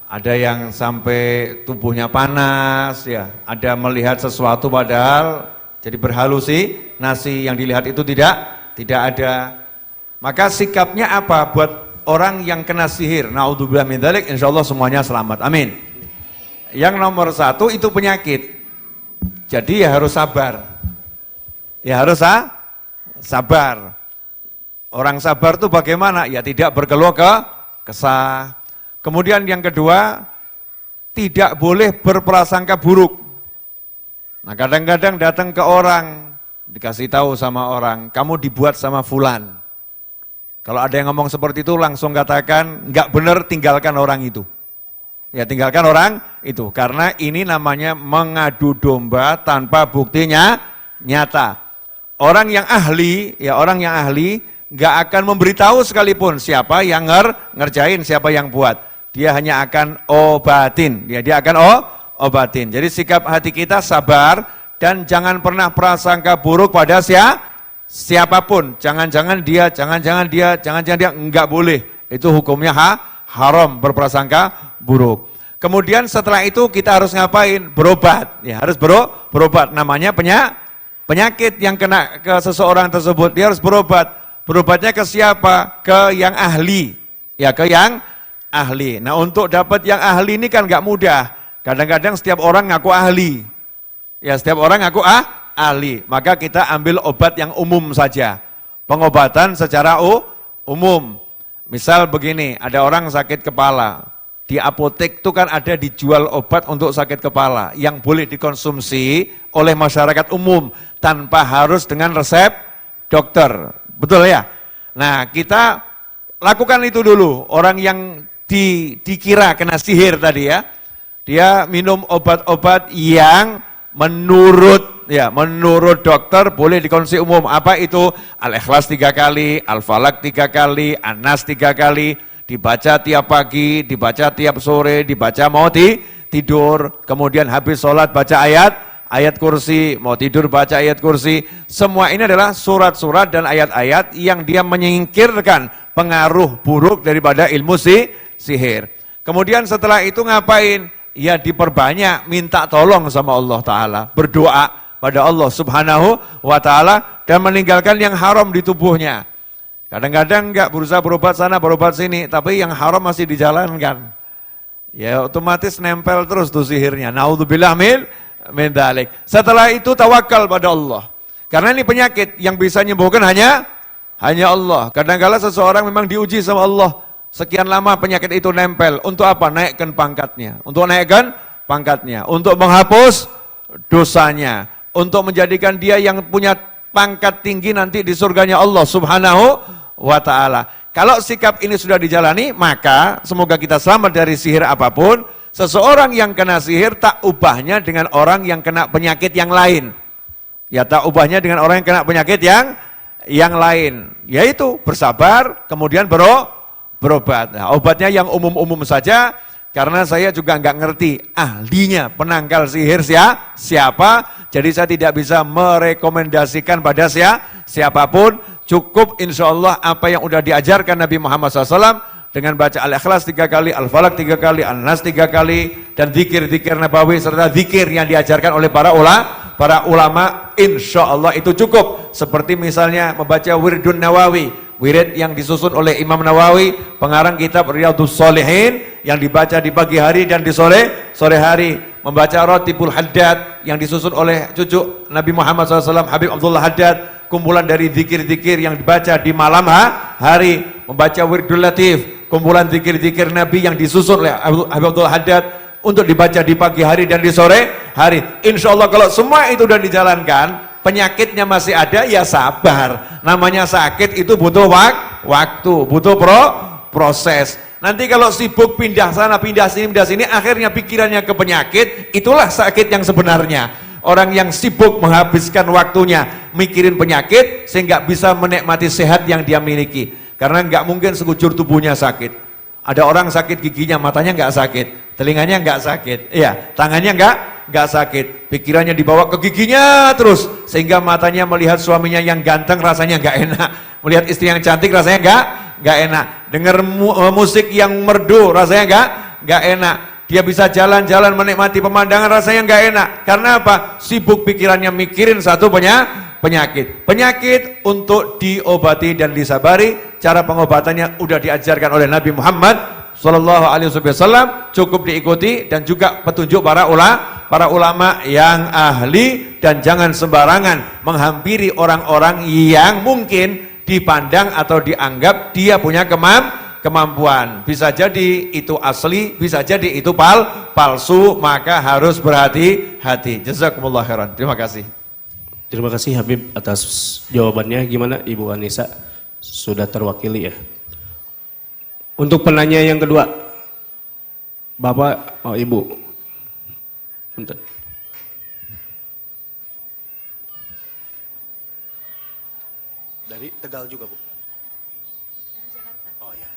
S2: Ada yang sampai tubuhnya panas, ya. Ada melihat sesuatu padahal jadi berhalusinasi, yang dilihat itu tidak ada. Maka sikapnya apa buat orang yang kena sihir? Naudzubillah min dzalik, insyaallah semuanya selamat. Amin. Yang nomor 1 itu penyakit. Jadi ya harus sabar. Ya harus sabar. Orang sabar itu bagaimana? Ya tidak berkeluh kesah. Kemudian yang kedua, tidak boleh berprasangka buruk. Nah kadang-kadang datang ke orang, dikasih tahu sama orang, kamu dibuat sama fulan. Kalau ada yang ngomong seperti itu langsung katakan, enggak benar, tinggalkan orang itu. Ya tinggalkan orang itu, karena ini namanya mengadu domba tanpa buktinya nyata. Orang yang ahli, enggak akan memberitahu sekalipun siapa yang ngerjain, siapa yang buat. Dia hanya akan obatin, dia akan obatin. Jadi sikap hati kita sabar dan jangan pernah prasangka buruk pada siapapun. Jangan-jangan dia, enggak boleh. Itu hukumnya haram berprasangka buruk. Kemudian setelah itu kita harus ngapain? Berobat. Ya, harus berobat. Namanya penyakit yang kena ke seseorang tersebut, dia harus berobat. Berobatnya ke siapa? Ke yang ahli. Ya, ke yang ahli. Nah, untuk dapat yang ahli ini kan nggak mudah. Kadang-kadang setiap orang ngaku ahli. Ya, setiap orang ngaku ahli. Maka kita ambil obat yang umum saja. Pengobatan secara umum. Misal begini, ada orang sakit kepala. Di apotek itu kan ada dijual obat untuk sakit kepala yang boleh dikonsumsi oleh masyarakat umum tanpa harus dengan resep dokter. Betul ya? Nah, kita lakukan itu dulu. Orang yang dikira kena sihir tadi ya, Dia minum obat-obat yang menurut dokter boleh dikonsumsi umum. Apa itu? Al-Ikhlas 3 kali, Al-Falaq 3 kali, An-Nas 3 kali, dibaca tiap pagi, dibaca tiap sore, dibaca mau tidur, kemudian habis sholat baca ayat kursi, mau tidur baca ayat kursi. Semua ini adalah surat-surat dan ayat-ayat yang dia menyingkirkan pengaruh buruk daripada ilmu sihir. Kemudian setelah itu ngapain? Ya diperbanyak minta tolong sama Allah Ta'ala, berdoa pada Allah Subhanahu wa Ta'ala dan meninggalkan yang haram di tubuhnya. Kadang-kadang enggak berusaha berobat sana, berobat sini, tapi yang haram masih dijalankan. Ya otomatis nempel terus tuh sihirnya. Naudzubillah min dzalik. Setelah itu tawakal pada Allah. Karena ini penyakit yang bisa menyembuhkan hanya Allah. Kadang-kala seseorang memang diuji sama Allah. Sekian lama penyakit itu nempel. Untuk apa? Naikkan pangkatnya. Untuk naikkan pangkatnya. Untuk menghapus dosanya. Untuk menjadikan dia yang punya pangkat tinggi nanti di surganya Allah Subhanahu wa Ta'ala. Kalau sikap ini sudah dijalani, maka semoga kita selamat dari sihir apapun. Seseorang yang kena sihir tak ubahnya dengan orang yang kena penyakit yang lain. Ya tak ubahnya dengan orang yang kena penyakit yang lain. Yaitu bersabar, kemudian berobat. Nah, obatnya yang umum-umum saja, karena saya juga nggak ngerti ahlinya penangkal sihir siapa, jadi saya tidak bisa merekomendasikan pada siapapun. Cukup insya Allah apa yang udah diajarkan Nabi Muhammad SAW dengan baca Al-Ikhlas 3 kali, Al-Falaq 3 kali, An-Nas 3 kali, dan zikir-zikir nabawi serta zikir yang diajarkan oleh para ulama, insya Allah itu cukup. Seperti misalnya membaca Wirdun Nawawi, wirid yang disusun oleh Imam Nawawi, pengarang kitab Riyadhus Shalihin, yang dibaca di pagi hari dan di sore hari. Membaca Ratibul Haddad yang disusun oleh cucu Nabi Muhammad SAW, Habib Abdullah Haddad, kumpulan dari zikir-zikir yang dibaca di malam hari. Membaca Wirdul Latif, kumpulan zikir-zikir Nabi yang disusun oleh Habib Abdullah Haddad untuk dibaca di pagi hari dan di sore hari. Insya Allah kalau semua itu sudah dijalankan, penyakitnya masih ada, ya sabar. Namanya sakit itu butuh waktu, butuh proses. Nanti kalau sibuk pindah sana, pindah sini, akhirnya pikirannya ke penyakit, itulah sakit yang sebenarnya. Orang yang sibuk menghabiskan waktunya mikirin penyakit sehingga bisa menikmati sehat yang dia miliki. Karena nggak mungkin sekujur tubuhnya sakit. Ada orang sakit giginya, matanya nggak sakit, telinganya nggak sakit, iya, tangannya nggak sakit, pikirannya dibawa ke giginya terus, sehingga matanya melihat suaminya yang ganteng rasanya nggak enak, melihat istri yang cantik rasanya nggak enak, dengar musik yang merdu rasanya nggak enak, dia bisa jalan-jalan menikmati pemandangan rasanya nggak enak. Karena apa? Sibuk pikirannya mikirin satu penyakit. Penyakit untuk diobati dan disabari. Cara pengobatannya udah diajarkan oleh Nabi Muhammad Sallallahu Alaihi Wasallam, cukup diikuti dan juga petunjuk para ulama yang ahli, dan jangan sembarangan menghampiri orang-orang yang mungkin dipandang atau dianggap dia punya kemampuan. Bisa jadi itu asli, bisa jadi itu palsu, maka harus berhati-hati. Jazakumullah khairan. Terima kasih.
S1: Terima kasih Habib atas jawabannya. Gimana Ibu Anissa? Sudah terwakili ya. Untuk penanya yang kedua, Bapak, Ibu. Punten. Dari Tegal juga, Bu. Oh ya.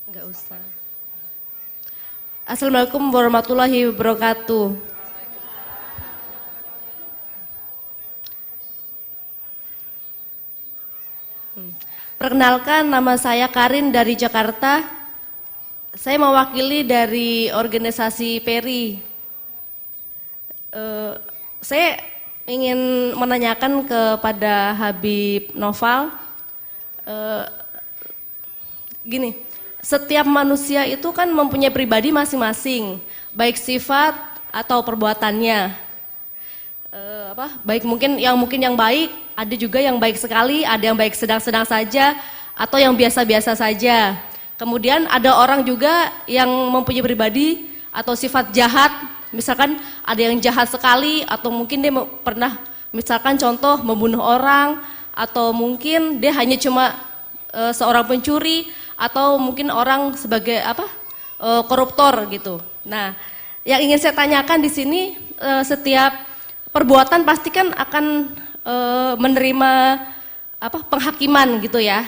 S4: Enggak usah. Assalamualaikum warahmatullahi wabarakatuh. Perkenalkan, nama saya Karin dari Jakarta. Saya mewakili dari organisasi PERI. Saya ingin menanyakan kepada Habib Noval, gini, setiap manusia itu kan mempunyai pribadi masing-masing, baik sifat atau perbuatannya. Baik mungkin yang baik, ada juga yang baik sekali, ada yang baik sedang-sedang saja, atau yang biasa-biasa saja. Kemudian ada orang juga yang mempunyai pribadi atau sifat jahat, misalkan ada yang jahat sekali, atau mungkin dia pernah, misalkan contoh membunuh orang, atau mungkin dia hanya cuma seorang pencuri, atau mungkin orang sebagai koruptor gitu. Nah, yang ingin saya tanyakan di sini, setiap perbuatan pasti kan akan menerima penghakiman gitu ya.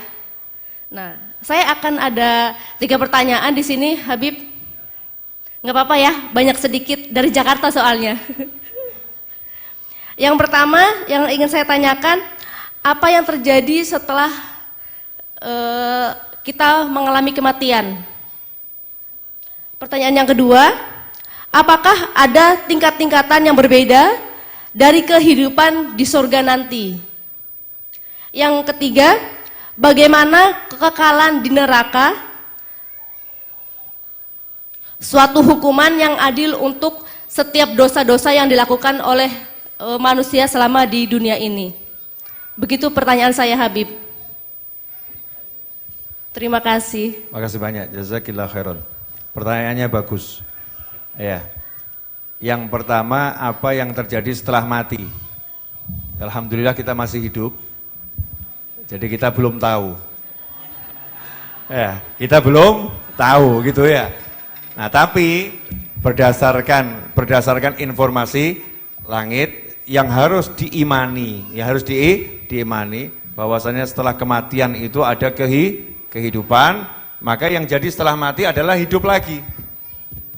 S4: Nah, saya akan ada 3 pertanyaan di sini, Habib. Nggak apa-apa ya, banyak sedikit dari Jakarta soalnya. Yang pertama yang ingin saya tanyakan, apa yang terjadi setelah kita mengalami kematian? Pertanyaan yang kedua, apakah ada tingkat-tingkatan yang berbeda dari kehidupan di surga nanti? Yang ketiga, bagaimana kekekalan di neraka? Suatu hukuman yang adil untuk setiap dosa-dosa yang dilakukan oleh manusia selama di dunia ini. Begitu pertanyaan saya, Habib. Terima kasih.
S2: Makasih banyak, jazakillah khairan. Pertanyaannya bagus. Ya. Yang pertama, apa yang terjadi setelah mati? Alhamdulillah kita masih hidup. Jadi kita belum tahu. Ya, kita belum tahu gitu ya. Nah, tapi berdasarkan informasi langit yang harus diimani, diimani bahwasanya setelah kematian itu ada kehidupan, maka yang jadi setelah mati adalah hidup lagi.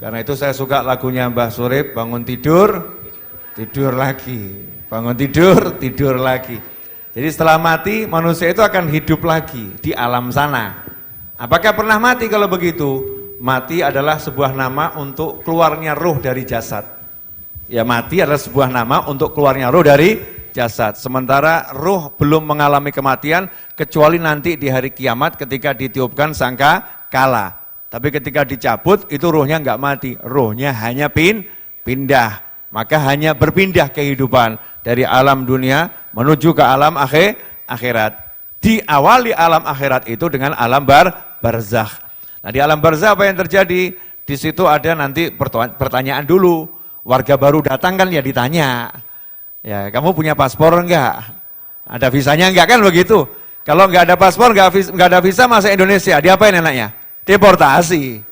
S2: Karena itu saya suka lagunya Mbah Surip, bangun tidur, tidur lagi, bangun tidur, tidur lagi. Jadi setelah mati manusia itu akan hidup lagi di alam sana. Apakah pernah mati kalau begitu? Mati adalah sebuah nama untuk keluarnya ruh dari jasad. Ya, mati adalah sebuah nama untuk keluarnya ruh dari jasad. Sementara ruh belum mengalami kematian kecuali nanti di hari kiamat ketika ditiupkan sangka kala. Tapi ketika dicabut itu ruhnya enggak mati, ruhnya hanya pindah. Maka hanya berpindah kehidupan dari alam dunia menuju ke alam akhirat. Diawali alam akhirat itu dengan alam barzakh. Nah, di alam barzakh apa yang terjadi? Di situ ada nanti pertanyaan dulu. Warga baru datang kan ya ditanya, ya kamu punya paspor enggak? Ada visanya enggak, kan begitu? Kalau enggak ada paspor, enggak ada visa masuk Indonesia, diapain enaknya? Deportasi.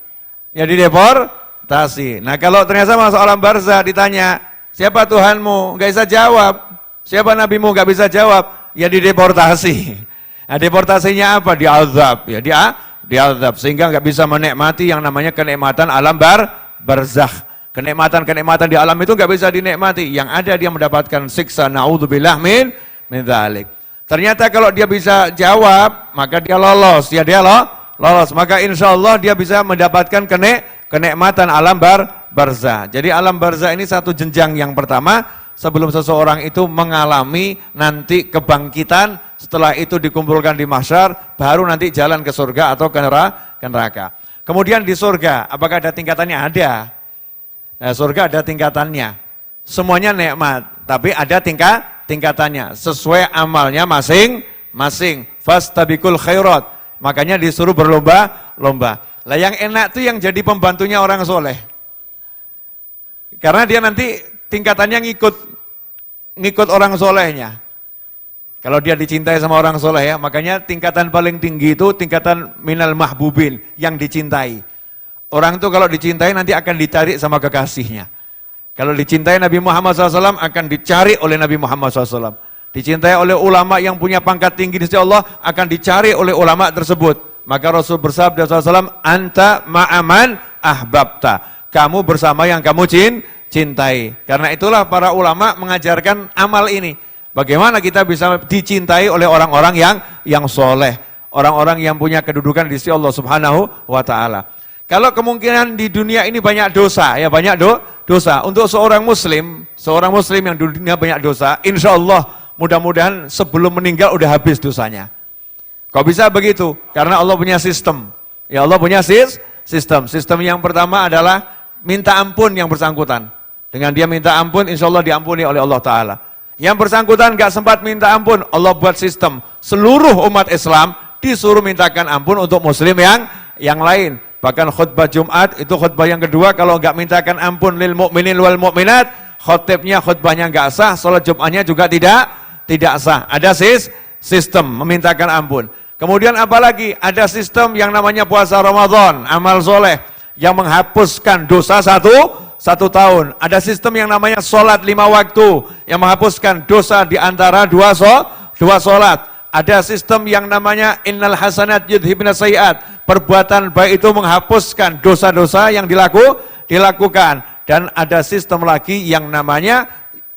S2: Ya dideportasi. Nah, kalau ternyata masuk alam barzakh ditanya, siapa Tuhanmu? Enggak bisa jawab. Siapa nabimu? Enggak bisa jawab. Ya dideportasi. Nah, deportasinya apa? Diazab. Ya diazab sehingga enggak bisa menikmati yang namanya kenikmatan alam barzakh. Kenikmatan-kenikmatan di alam itu nggak bisa dinikmati. Yang ada dia mendapatkan siksa, naudzubillah min dzalik. Ternyata kalau dia bisa jawab, maka dia lolos. Ya dia lolos. Maka insya Allah dia bisa mendapatkan kenikmatan alam barzakh. Jadi alam barzakh ini satu jenjang yang pertama sebelum seseorang itu mengalami nanti kebangkitan. Setelah itu dikumpulkan di mahsyar, baru nanti jalan ke surga atau ke neraka. Kemudian di surga, apakah ada tingkatannya? Ada. Nah, surga ada tingkatannya, semuanya nikmat, tapi ada tingkatannya, sesuai amalnya masing-masing. Fastabiqul khairat, makanya disuruh berlomba-lomba. Lah yang enak tuh yang jadi pembantunya orang soleh, karena dia nanti tingkatannya ngikut orang solehnya. Kalau dia dicintai sama orang soleh ya, makanya tingkatan paling tinggi itu tingkatan minal mahbubin, yang dicintai. Orang itu kalau dicintai nanti akan dicari sama kekasihnya. Kalau dicintai Nabi Muhammad SAW akan dicari oleh Nabi Muhammad SAW. Dicintai oleh ulama yang punya pangkat tinggi di sisi Allah akan dicari oleh ulama tersebut. Maka Rasul bersabda SAW, anta ma'aman ahbabta. Kamu bersama yang kamu cintai. Karena itulah para ulama mengajarkan amal ini. Bagaimana kita bisa dicintai oleh orang-orang yang soleh. Orang-orang yang punya kedudukan di sisi Allah Subhanahu wa Ta'ala. Kalau kemungkinan di dunia ini banyak dosa, ya banyak dosa. Untuk seorang muslim yang di dunia banyak dosa, insya Allah mudah-mudahan sebelum meninggal udah habis dosanya. Kok bisa begitu? Karena Allah punya sistem. Ya Allah punya sistem. Sistem yang pertama adalah minta ampun yang bersangkutan. Dengan dia minta ampun, insya Allah diampuni oleh Allah Ta'ala. Yang bersangkutan gak sempat minta ampun, Allah buat sistem. Seluruh umat Islam disuruh mintakan ampun untuk muslim yang lain. Bahkan khutbah Jumat itu khutbah yang kedua, kalau enggak mintakan ampun lil mu'minin wal mu'minat, khutbahnya enggak sah, salat Jumatnya juga tidak sah. Ada sistem memintakan ampun. Kemudian apalagi? Ada sistem yang namanya puasa Ramadan, amal soleh, yang menghapuskan dosa satu tahun. Ada sistem yang namanya sholat 5 waktu, yang menghapuskan dosa di antara dua sholat. Ada sistem yang namanya innal hasanat yudhibna sayiat, perbuatan baik itu menghapuskan dosa-dosa yang dilakukan. Dan ada sistem lagi yang namanya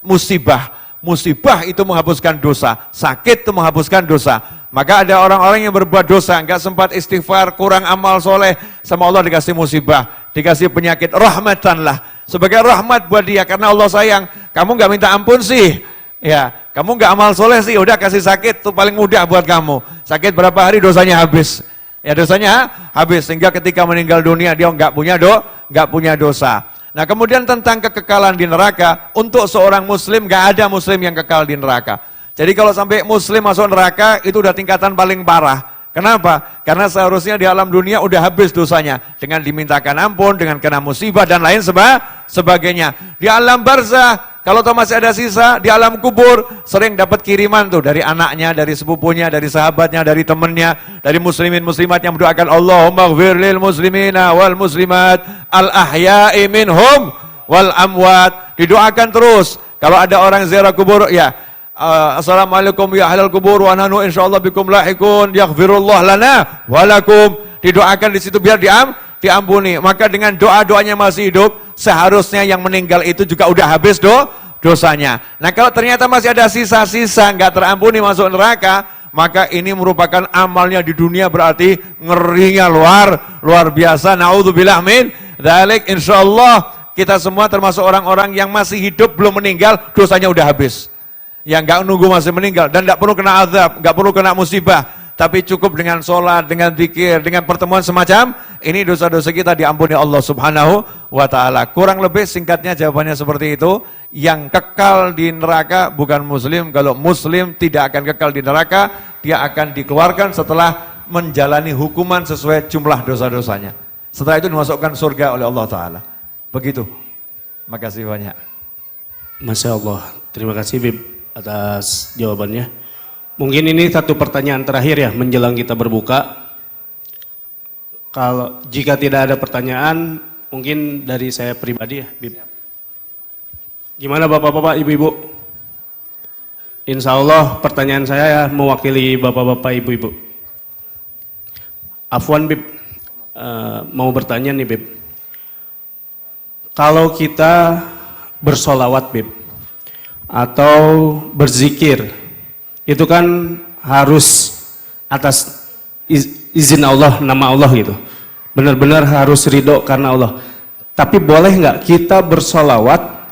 S2: musibah. Musibah itu menghapuskan dosa, sakit itu menghapuskan dosa. Maka ada orang-orang yang berbuat dosa, enggak sempat istighfar, kurang amal soleh, sama Allah dikasih musibah, dikasih penyakit, rahmatanlah. Sebagai rahmat buat dia, karena Allah sayang. Kamu enggak minta ampun sih, ya, kamu enggak amal soleh sih, udah kasih sakit, itu paling mudah buat kamu. Sakit berapa hari dosanya habis. Ya dosanya habis, sehingga ketika meninggal dunia dia enggak punya dosa. Nah kemudian tentang kekekalan di neraka, untuk seorang muslim gak ada muslim yang kekal di neraka. Jadi kalau sampai muslim masuk neraka itu udah tingkatan paling parah. Kenapa? Karena seharusnya di alam dunia udah habis dosanya. Dengan dimintakan ampun, dengan kena musibah dan lain sebagainya. Di alam barzah, kalau toh masih ada sisa, di alam kubur sering dapat kiriman tuh dari anaknya, dari sepupunya, dari sahabatnya, dari temannya, dari muslimin muslimat yang mendoakan Allahumma ighfir lil muslimina wal muslimat al ahya'i minhum wal amwat. Didoakan terus. Kalau ada orang ziarah kubur, ya assalamualaikum ya ahlal kubur wa nahnu insyaallah bikum lahikun yaghfirullah lana walakum. Didoakan di situ biar diampuni. Maka dengan doa-doanya masih hidup, seharusnya yang meninggal itu juga udah habis dosanya. Nah kalau ternyata masih ada sisa-sisa nggak terampuni masuk neraka, maka ini merupakan amalnya di dunia, berarti ngerinya luar biasa. Naudzubillah min dzalik. Insyaallah kita semua termasuk orang-orang yang masih hidup belum meninggal, dosanya udah habis. Yang nggak nunggu masih meninggal dan nggak perlu kena azab, nggak perlu kena musibah, tapi cukup dengan sholat, dengan zikir, dengan pertemuan semacam ini, dosa-dosa kita diampuni Allah Subhanahu wa Ta'ala. Kurang lebih singkatnya jawabannya seperti itu. Yang kekal di neraka bukan muslim. Kalau muslim tidak akan kekal di neraka, dia akan dikeluarkan setelah menjalani hukuman sesuai jumlah dosa-dosanya. Setelah itu dimasukkan surga oleh Allah Ta'ala. Begitu. Makasih banyak.
S1: Masya Allah, terima kasih Bib atas jawabannya. Mungkin ini satu pertanyaan terakhir ya menjelang kita berbuka. Kalau jika tidak ada pertanyaan, mungkin dari saya pribadi ya, Bib. Gimana bapak-bapak, ibu-ibu? Insya Allah pertanyaan saya ya mewakili bapak-bapak, ibu-ibu. Afwan Bib, mau bertanya nih Bib. Kalau kita bersolawat Bib, atau berzikir, itu kan harus atas izin Allah, nama Allah gitu. Benar-benar harus ridho karena Allah. Tapi boleh nggak kita bersolawat,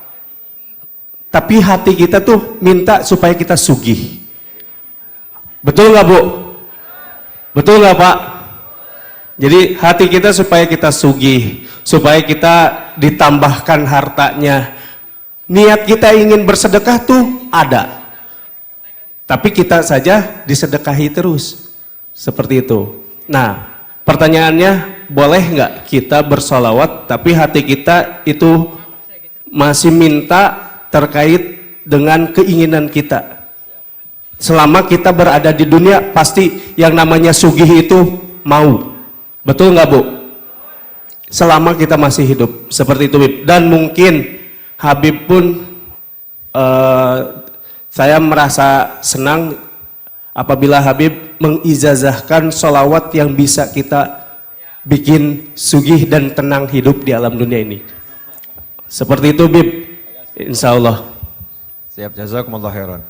S1: tapi hati kita tuh minta supaya kita sugih? Betul nggak Bu? Betul nggak Pak? Jadi hati kita supaya kita sugih, supaya kita ditambahkan hartanya. Niat kita ingin bersedekah tuh ada. Tapi kita saja disedekahi terus. Seperti itu. Nah, pertanyaannya, boleh nggak kita bersolawat tapi hati kita itu masih minta terkait dengan keinginan kita? Selama kita berada di dunia, pasti yang namanya sugih itu mau. Betul nggak Bu? Selama kita masih hidup. Seperti itu Bib. Dan mungkin Habib pun saya merasa senang apabila Habib mengijazahkan sholawat yang bisa kita bikin sugih dan tenang hidup di alam dunia ini. Seperti itu Bib, insya Allah.
S2: Siap, jazakumullah khairan.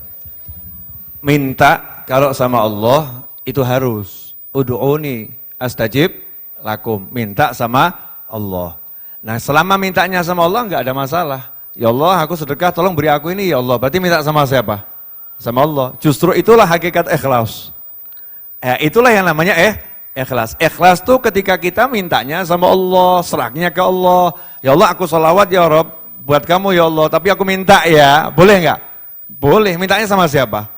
S2: Minta kalau sama Allah itu harus. Ud'uni astajib lakum. Minta sama Allah. Nah selama mintanya sama Allah nggak ada masalah. Ya Allah, aku sedekah, tolong beri aku ini ya Allah. Berarti minta sama siapa? Sama Allah. Justru itulah hakikat ikhlas. Itulah yang namanya ikhlas. Ikhlas tuh ketika kita mintanya sama Allah, serahnya ke Allah. Ya Allah, aku sholawat ya Rabb buat kamu ya Allah. Tapi aku minta ya, boleh nggak? Boleh. Mintanya sama siapa?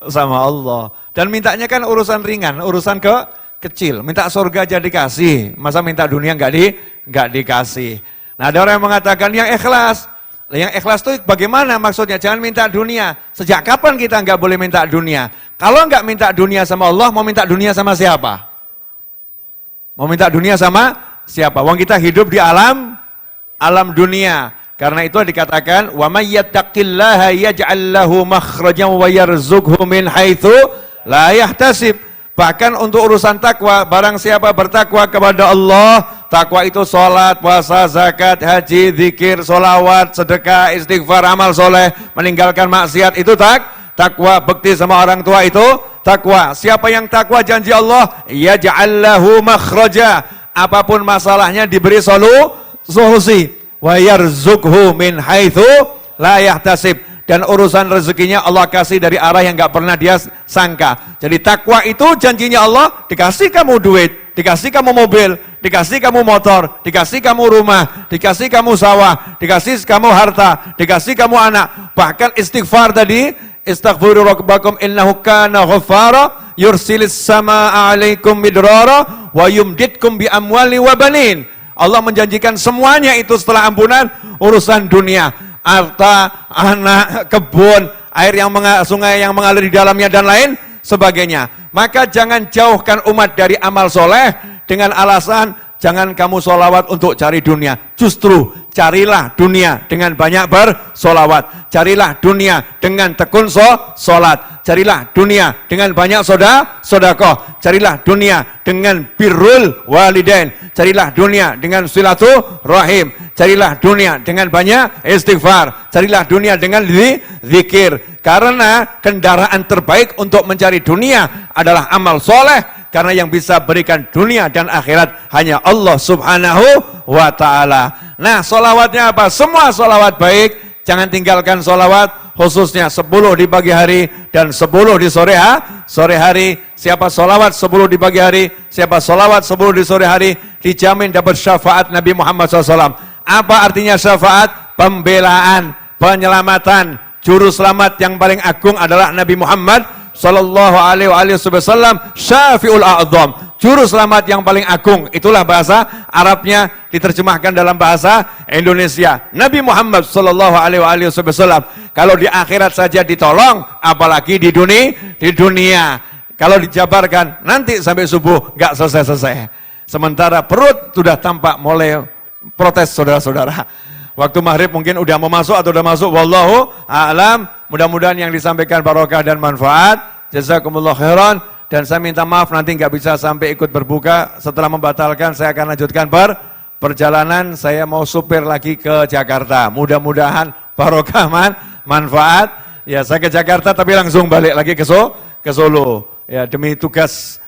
S2: Sama Allah. Dan mintanya kan urusan ringan, urusan kecil. Minta surga aja dikasih. Masa minta dunia nggak dikasih? Nah ada orang yang mengatakan yang ikhlas. Yang ikhlas itu bagaimana maksudnya? Jangan minta dunia. Sejak kapan kita nggak boleh minta dunia? Kalau nggak minta dunia sama Allah, mau minta dunia sama siapa? Mau minta dunia sama siapa? Wong kita hidup di alam dunia. Karena itu dikatakan wa may yattaqillaha yaj'al lahu makhrajan wa yarzuqhu min haitsu la yahtasib. Bahkan untuk urusan takwa, barang siapa bertakwa kepada Allah, takwa itu sholat, puasa, zakat, haji, zikir, sholawat, sedekah, istighfar, amal soleh, meninggalkan maksiat, itu takwa. Bekti sama orang tua itu takwa. Siapa yang takwa janji Allah, yaj'al lahu makhraja, apapun masalahnya diberi solusi. Wa yarzuqhu min haitsu la yahtasib. Dan urusan rezekinya Allah kasih dari arah yang gak pernah dia sangka. Jadi takwa itu janjinya Allah, dikasih kamu duit, dikasih kamu mobil, dikasih kamu motor, dikasih kamu rumah, dikasih kamu sawah, dikasih kamu harta, dikasih kamu anak. Bahkan istighfar tadi, istaghfiru rabbakum innahu kana ghaffara yursilis samaa 'alaikum midrara wa yumditkum bi amwali wa banin. Allah menjanjikan semuanya itu setelah ampunan urusan dunia. Harta, anak, kebun, air yang sungai yang mengalir di dalamnya dan lain sebagainya. Maka jangan jauhkan umat dari amal soleh dengan alasan jangan kamu solawat untuk cari dunia. Justru carilah dunia dengan banyak bersolawat. Carilah dunia dengan tekun solat. Carilah dunia dengan banyak sodakoh. Carilah dunia dengan birrul walidain. Carilah dunia dengan silaturahim. Carilah dunia dengan banyak istighfar. Carilah dunia dengan zikir. Karena kendaraan terbaik untuk mencari dunia adalah amal soleh. Karena yang bisa berikan dunia dan akhirat hanya Allah subhanahu wa ta'ala. Nah, solawatnya apa? Semua solawat baik. Jangan tinggalkan solawat, khususnya 10 di pagi hari dan 10 di sore hari. Siapa solawat 10 di pagi hari, siapa solawat 10 di sore hari, dijamin dapat syafaat Nabi Muhammad SAW. Apa artinya syafaat? Pembelaan, penyelamatan. Juru selamat yang paling agung adalah Nabi Muhammad sallallahu alaihi wasallam, syafi'ul a'zam, juru selamat yang paling agung. Itulah bahasa Arabnya, diterjemahkan dalam bahasa Indonesia. Nabi Muhammad sallallahu alaihi wasallam kalau di akhirat saja ditolong, apalagi di dunia. Kalau dijabarkan nanti sampai subuh nggak selesai. Sementara perut sudah tampak mulai protes saudara-saudara. Waktu maghrib mungkin udah mau masuk atau udah masuk, wallahu a'lam. Mudah-mudahan yang disampaikan barokah dan manfaat. Jazakumullah khairan. Dan saya minta maaf nanti nggak bisa sampai ikut berbuka. Setelah membatalkan saya akan lanjutkan perjalanan. Saya mau supir lagi ke Jakarta. Mudah-mudahan barokah manfaat. Ya, saya ke Jakarta tapi langsung balik lagi ke Solo. Ya, demi tugas.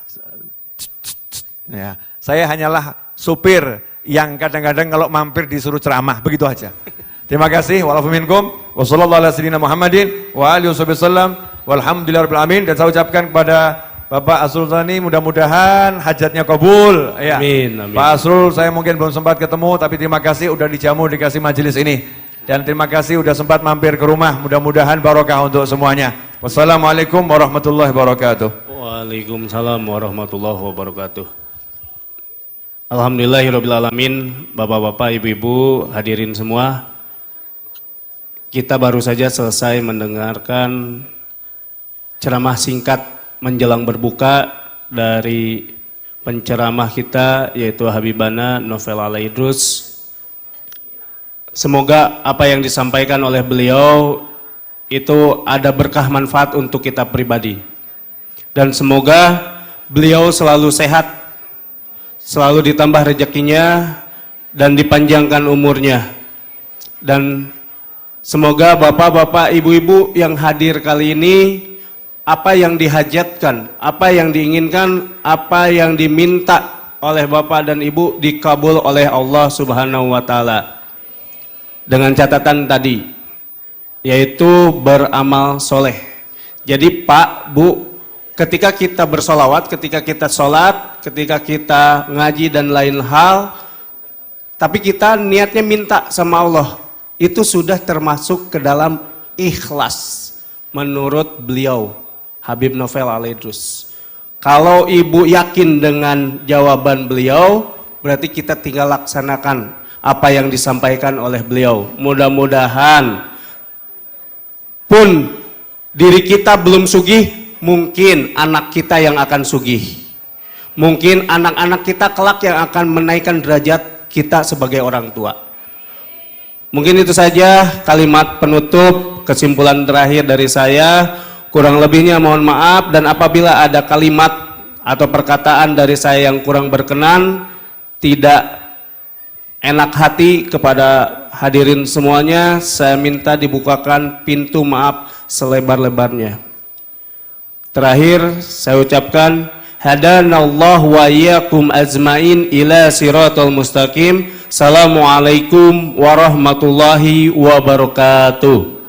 S2: Ya, saya hanyalah supir yang kadang-kadang kalau mampir disuruh ceramah, begitu aja. Terima kasih. Wa'alafu minkum. Wassallallahu ala sayyidina Muhammadin wa alihi wasallam. Walhamdulillahirabbil alamin. Dan saya ucapkan kepada Bapak Asrul Sani, mudah-mudahan hajatnya kabul. Ya.
S1: Amin, amin.
S2: Pak Asrul, saya mungkin belum sempat ketemu, tapi terima kasih udah dijamu, dikasih majelis ini. Dan terima kasih udah sempat mampir ke rumah. Mudah-mudahan barokah untuk semuanya. Wassalamualaikum warahmatullahi wabarakatuh.
S1: Waalaikumsalam warahmatullahi wabarakatuh. Alhamdulillahirrabbilalamin, bapak-bapak, ibu-ibu, hadirin semua. Kita baru saja selesai mendengarkan ceramah singkat menjelang berbuka dari penceramah kita, yaitu Habibana Novel Alaidrus. Semoga apa yang disampaikan oleh beliau itu ada berkah manfaat untuk kita pribadi. Dan semoga beliau selalu sehat, selalu ditambah rezekinya dan dipanjangkan umurnya. Dan semoga bapak-bapak, ibu-ibu yang hadir kali ini, apa yang dihajatkan, apa yang diinginkan, apa yang diminta oleh bapak dan ibu dikabul oleh Allah Subhanahu wa taala. Dengan catatan tadi, yaitu beramal soleh. Jadi Pak, Bu, ketika kita bersolawat, ketika kita sholat, ketika kita ngaji dan lain hal, tapi kita niatnya minta sama Allah, itu sudah termasuk ke dalam ikhlas menurut beliau, Habib Novel Alaidrus. Kalau ibu yakin dengan jawaban beliau, berarti kita tinggal laksanakan. apa yang disampaikan oleh beliau. Mudah-mudahan pun diri kita belum sugih, mungkin anak kita yang akan sugih. Mungkin anak-anak kita kelak yang akan menaikkan derajat kita sebagai orang tua. Mungkin itu saja kalimat penutup, kesimpulan terakhir dari saya. Kurang lebihnya mohon maaf, dan apabila ada kalimat atau perkataan dari saya yang kurang berkenan, tidak enak hati kepada hadirin semuanya, saya minta dibukakan pintu maaf selebar-lebarnya. Terakhir saya ucapkan hadanallahu wa iyyakum ajmain ila siratal mustaqim. Assalamualaikum warahmatullahi wabarakatuh.